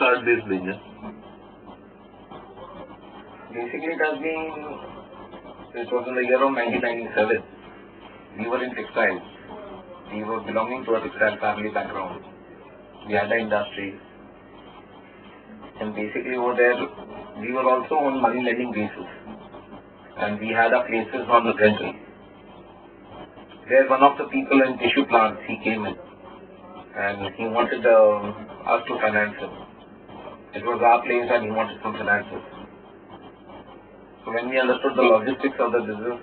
start this business? Basically, it was in the year of 1997. We were in textiles. We were belonging to a textile family background. We had an industry. And basically over there, we were also on money lending basis. And we had our places on the rental. There one of the people in tissue plants, he came in. And he wanted us to finance him. It was our place and he wanted some finances. So when we understood the logistics of the business,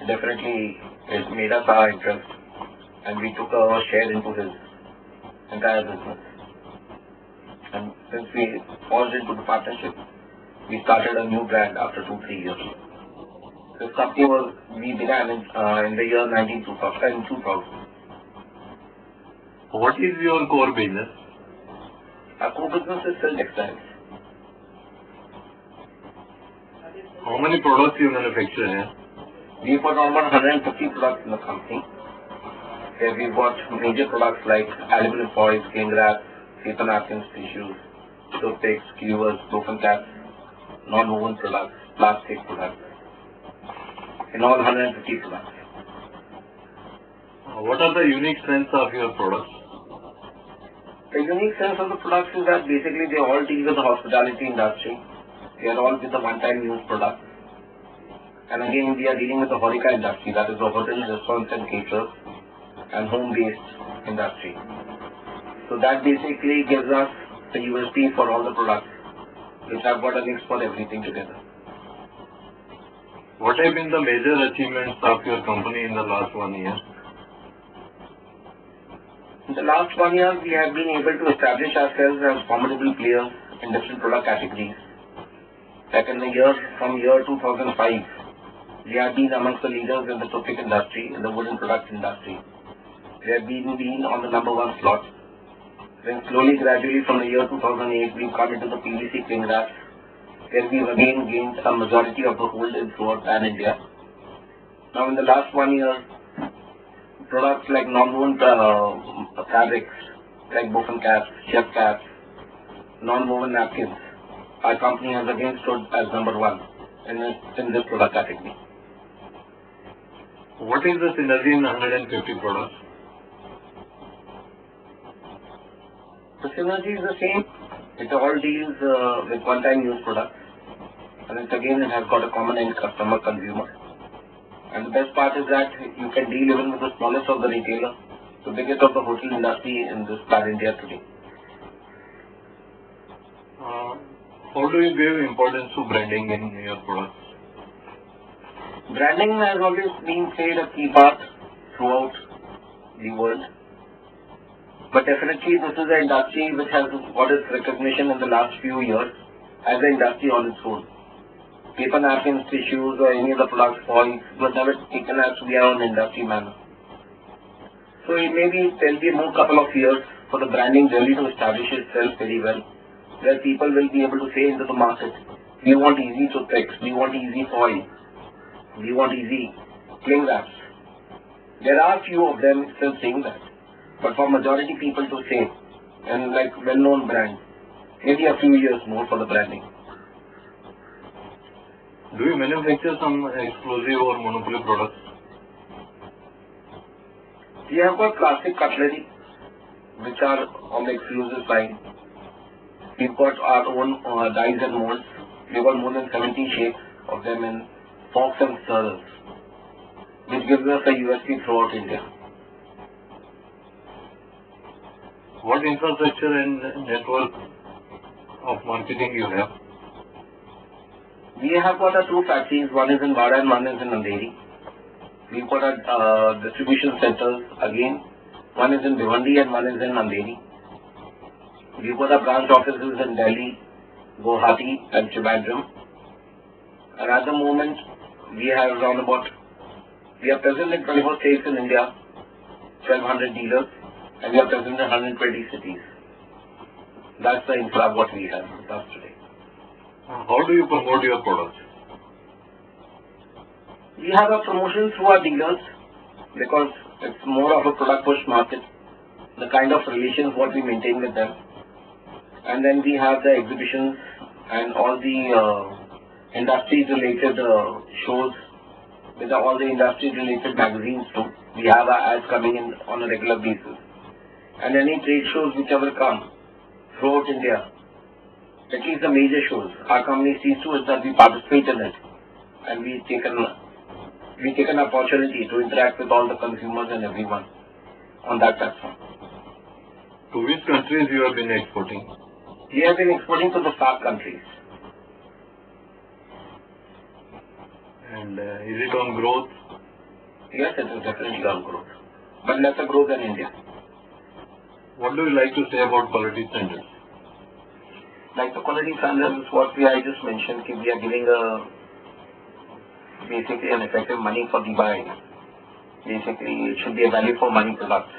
definitely it made us our interest. And we took a share into his entire business. And since we forged into the partnership, we started a new brand after 2-3 years. This company we began in the year 2000. What is your core business? Our core business is still textiles. How many products you manufacture here? We've got almost 150 products in the company. There we've got major products like aluminum foils, cling wraps, paper napkins, tissues, toothpicks, skewers, broken caps, non-woven products, plastic products. In all 150 products. What are the unique strengths of your products? The unique strength of the products is that basically they all deal with the hospitality industry. They are all with the one-time use products. And again, we are dealing with the HoReCa industry, that is the hotel, restaurants and caterers and home-based industry. So that basically gives us the USP for all the products, which have got a mix for everything together. What have been the major achievements of your company in the last 1 year? In the last 1 year, we have been able to establish ourselves as formidable players in different product categories. Like in the year, from year 2005, we have been amongst the leaders in the toothpick industry, in the wooden products industry. We have been on the #1 slot. Then slowly, gradually from the year 2008, we've come into the PVC cling wraps, where we've again gained a majority of the hold in throughout Pan India. Now in the last 1 year, products like non-woven fabrics, like boffin caps, chef caps, non-woven napkins, our company has again stood as #1 in this product category. What is the synergy in 150 products? The synergy is the same. It all deals with one-time use products. And it has got a common end customer, consumer. And the best part is that you can deal even with the smallest of the retailer, the biggest of the hotel industry in this Pan India today. How do you give importance to branding in your products? Branding has always been played a key part throughout the world. But definitely this is an industry which has got its recognition in the last few years as an industry on its own. Paper napkins, tissues or any of the products, foils, were never taken as we are on industry manner. So there'll be a more couple of years for the branding really to establish itself very well, where people will be able to say into the market, we want easy toothpicks, we want easy foil, we want easy cling wraps. There are few of them still saying that, but for majority people to say, and like well-known brand, maybe a few years more for the branding. Do you manufacture some exclusive or monopoly products? We have got plastic cutlery, which are on the exclusive line. We've got our own dies and molds. We've got more than 70 shapes of them in forks and stirrers, which gives us a USP throughout India. What infrastructure and network of marketing you have? We have got our 2 factories, one is in Vada and one is in Andheri. We've got our distribution centers again, one is in Bhiwandi and one is in Andheri. We've got our branch offices in Delhi, Guwahati and Trivandrum. And at the moment, we are present in 24 states in India, 1,200 dealers, and we are present in 120 cities. That's the infra what we have with us today. How do you promote your products? We have a promotion through our dealers because it's more of a product push market, the kind of relations what we maintain with them. And then we have the exhibitions and all the industry-related shows with all the industry-related magazines too. We have our ads coming in on a regular basis. And any trade shows whichever come throughout India, at least the major shows, our company sees to it that we participate in it. And we've taken an opportunity to interact with all the consumers and everyone on that platform. To which countries you have been exporting? We have been exporting to the SAARC countries. And is it on growth? Yes, it is definitely on growth, but lesser growth than India. What do you like to say about quality standards? Like the quality standards is what I just mentioned, we are giving basically an effective money for the buy. Basically, it should be a value for money product.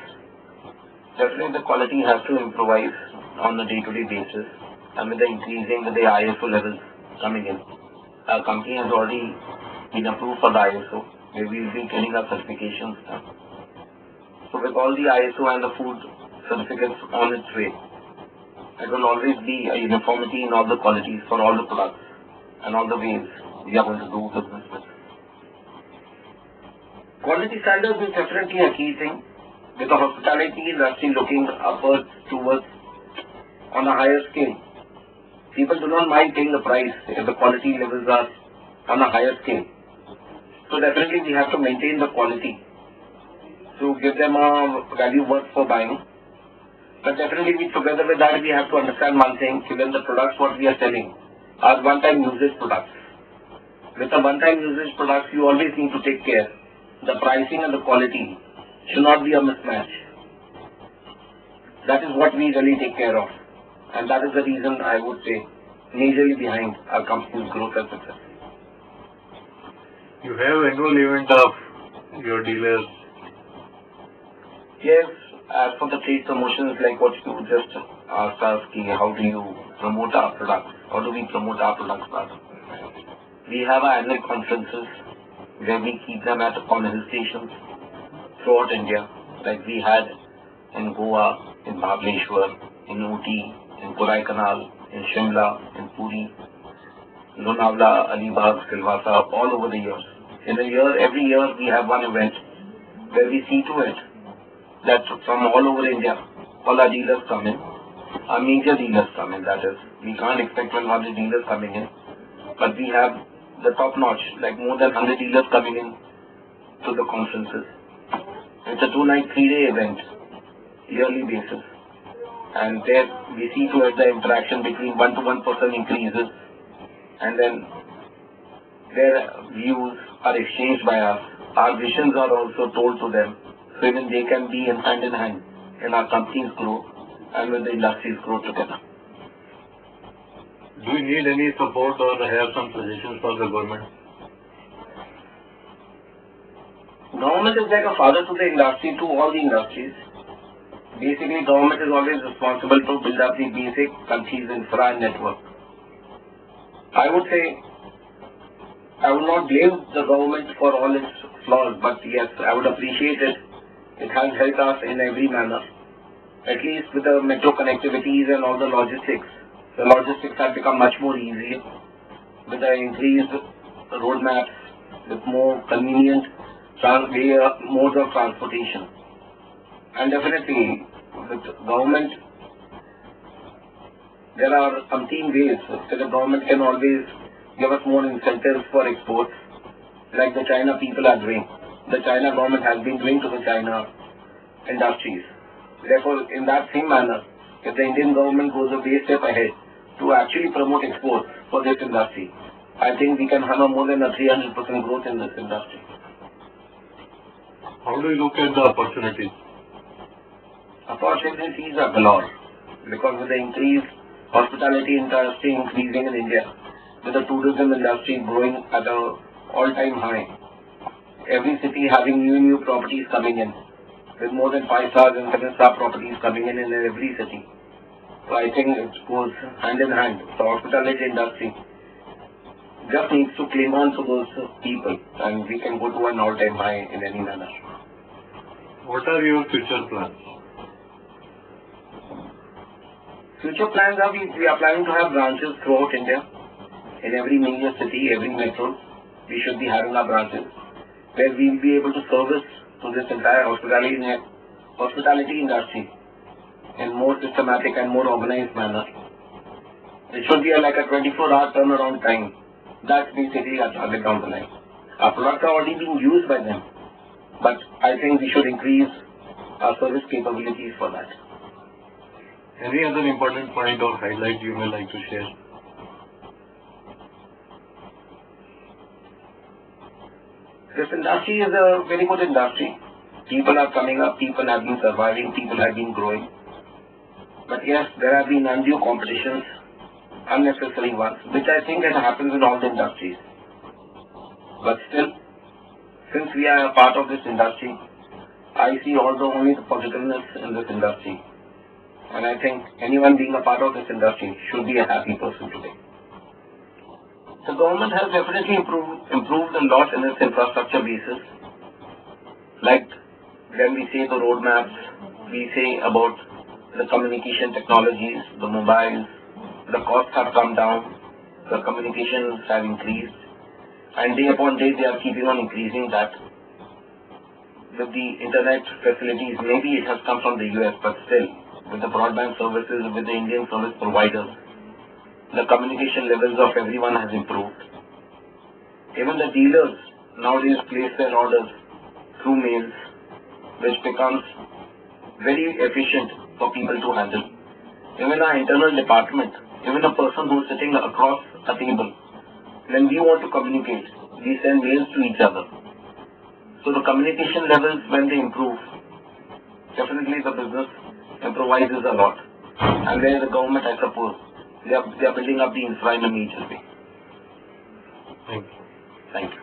Definitely the quality has to improvise on a day-to-day basis, and with the increasing with the ISO levels coming in. Our company has already been approved for the ISO, where we will be getting our certifications done. So with all the ISO and the food certificates on its way, it will always be a uniformity in all the qualities for all the products and all the ways we are going to do business with. Quality standards is definitely a key thing. With the hospitality industry looking upwards towards on a higher scale, people do not mind paying the price if the quality levels are on a higher scale. So definitely we have to maintain the quality to give them a value worth for buying. But definitely together with that we have to understand one thing, given the products what we are selling are one-time usage products. With the one-time usage products you always need to take care. The pricing and the quality should not be a mismatch. That is what we really take care of. And that is the reason I would say majorly behind our company's growth and success. You have annual event of your dealers. Yes, as for the trade promotions, like what you just asked us, how do you promote our products? How do we promote our products rather? We have our annual conferences where we keep them at common hill stations throughout India, like we had in Goa, in Bhableshwar, in Ooty, in Kodaikanal, in Shimla, in Puri, Lonavala, Alibag, Silvassa, all over the years. In a year, every year we have one event where we see to it that from all over India, all our dealers come in, our major dealers come in, that is. We can't expect 100 dealers coming in, but we have the top notch, like more than 100 dealers coming in to the conferences. It's a 2-night, 3-day event, yearly basis. And there we see to it the interaction between 1 to 1 person increases, and then their views are exchanged by us. Our visions are also told to them, so even they can be in hand in our company's growth and with the industry's growth together. Do you need any support or have some suggestions for the government? Government is like a father to the industry, to all the industries. Basically, government is always responsible to build up the basic country's infra and network. I would say, I would not blame the government for all its flaws, but yes, I would appreciate it. It has helped us in every manner. At least with the metro connectivities and all the logistics. The logistics have become much more easier with the increased roadmaps, with more convenient modes of transportation. And definitely, with government, there are umpteen ways that the government can always give us more incentives for exports, like the China people are doing. The China government has been doing to the China industries. Therefore, in that same manner, if the Indian government goes a way step ahead to actually promote exports for this industry, I think we can have a more than a 300% growth in this industry. How do you look at the opportunities? Opportunities are galore, because with the increased hospitality industry increasing in India, with the tourism industry growing at an all-time high, every city having new properties coming in, with more than 5-star and 7-star properties coming in every city. So I think it goes hand in hand. The hospitality industry just needs to cling on to those people, and we can go to an all-time high in any manner. What are your future plans? Future plans are we are planning to have branches throughout India. In every major city, every metro, we should be having our branches where we will be able to service to this entire hospitality industry in more systematic and more organized manner. It should be like a 24-hour turnaround time. That's basically our target down the line. Our products are already being used by them, but I think we should increase our service capabilities for that. Any other important point or highlight you may like to share? This industry is a very good industry. People are coming up, people have been surviving, people have been growing. But yes, there have been undue competitions, unnecessary ones, which I think that happens in all the industries. But still, since we are a part of this industry, I see only the positiveness in this industry. And I think anyone being a part of this industry should be a happy person today. The government has definitely improved a lot in its infrastructure basis. Like when we say the roadmaps, we say about the communication technologies, the mobiles, the costs have come down, the communications have increased, and day upon day they are keeping on increasing that. With the internet facilities, maybe it has come from the US, but still, with the broadband services, with the Indian service providers, the communication levels of everyone has improved. Even the dealers nowadays place their orders through mails, which becomes very efficient for people to handle. Even our internal department, even a person who is sitting across a table, when we want to communicate, we send mails to each other. So the communication levels, when they improve, definitely the business improvises a lot. And where the government, I suppose, they are building up the infra in a major way. Thank you. Thank you.